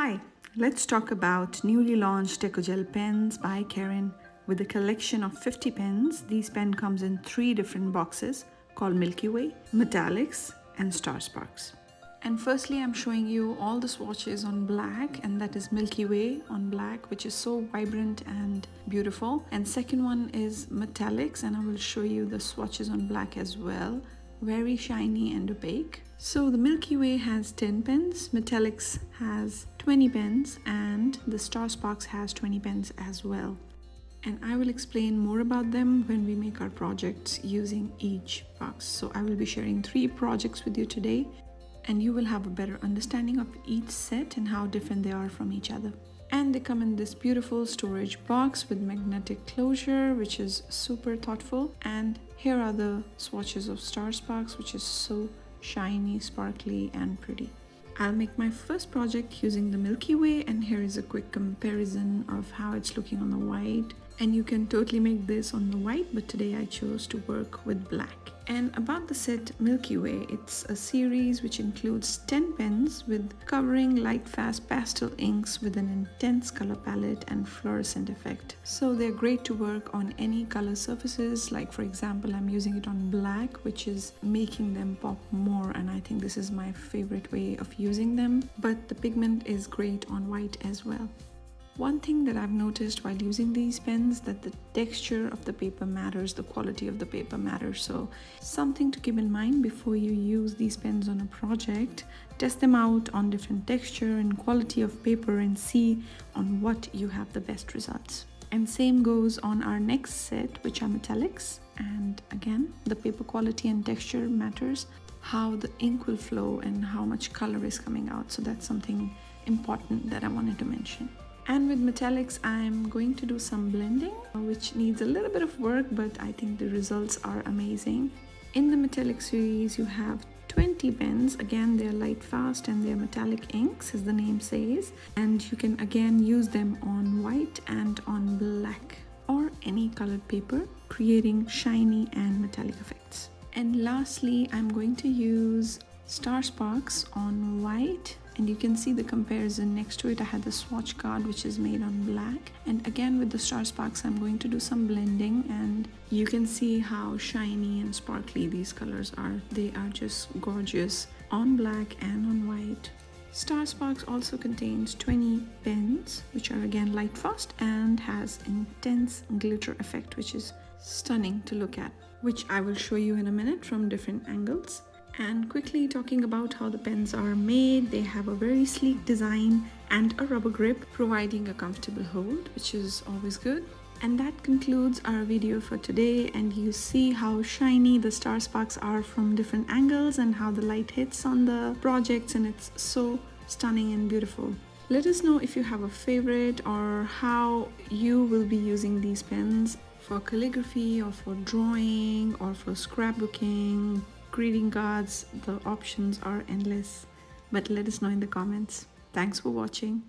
Hi, let's talk about newly launched DECO GEL pens by Karin with a collection of 50 pens. These pen comes in 3 different boxes called Milky Way, Metallics and Star Sparks. And firstly, I'm showing you all the swatches on black, and that is Milky Way on black, which is so vibrant and beautiful. And second one is Metallics, and I will show you the swatches on black as well. Very shiny and opaque. So the Milky Way has 10 pens, Metallics has 20 pens, and the Star Sparks has 20 pens as well. And I will explain more about them when we make our projects using each box. So I will be sharing 3 projects with you today, and you will have a better understanding of each set and how different they are from each other. And they come in this beautiful storage box with magnetic closure, which is super thoughtful. And here are the swatches of Star Sparks, which is so shiny, sparkly and pretty. I'll make my first project using the Milky Way, and here is a quick comparison of how it's looking on the white. And you can totally make this on the white, but today I chose to work with black. And about the set Milky Way, it's a series which includes 10 pens with covering light fast pastel inks with an intense color palette and fluorescent effect. So they're great to work on any color surfaces, like for example I'm using it on black, which is making them pop more, and I think this is my favorite way of using them. But the pigment is great on white as well. One thing that I've noticed while using these pens, that the texture of the paper matters, the quality of the paper matters. So something to keep in mind before you use these pens on a project. Test them out on different texture and quality of paper and see on what you have the best results. And same goes on our next set, which are metallics. And again, the paper quality and texture matters, how the ink will flow and how much color is coming out. So that's something important that I wanted to mention. And with metallics, I'm going to do some blending, which needs a little bit of work, but I think the results are amazing. In the metallic series, you have 20 pens. Again, they're light fast and they're metallic inks, as the name says. And you can again use them on white and on black or any colored paper, creating shiny and metallic effects. And lastly, I'm going to use Star Sparks on white, and you can see the comparison next to it. I had the swatch card which is made on black, and again with the Star Sparks I'm going to do some blending, and you can see how shiny and sparkly these colors are. They are just gorgeous on black and on white. Star Sparks also contains 20 pens, which are again light fast and has intense glitter effect, which is stunning to look at, which I will show you in a minute from different angles. And quickly talking about how the pens are made, they have a very sleek design and a rubber grip, providing a comfortable hold, which is always good. And that concludes our video for today, and you see how shiny the Star Sparks are from different angles and how the light hits on the projects, and it's so stunning and beautiful. Let us know if you have a favorite or how you will be using these pens for calligraphy or for drawing or for scrapbooking, greeting cards. The options are endless, but let us know in the comments. Thanks for watching.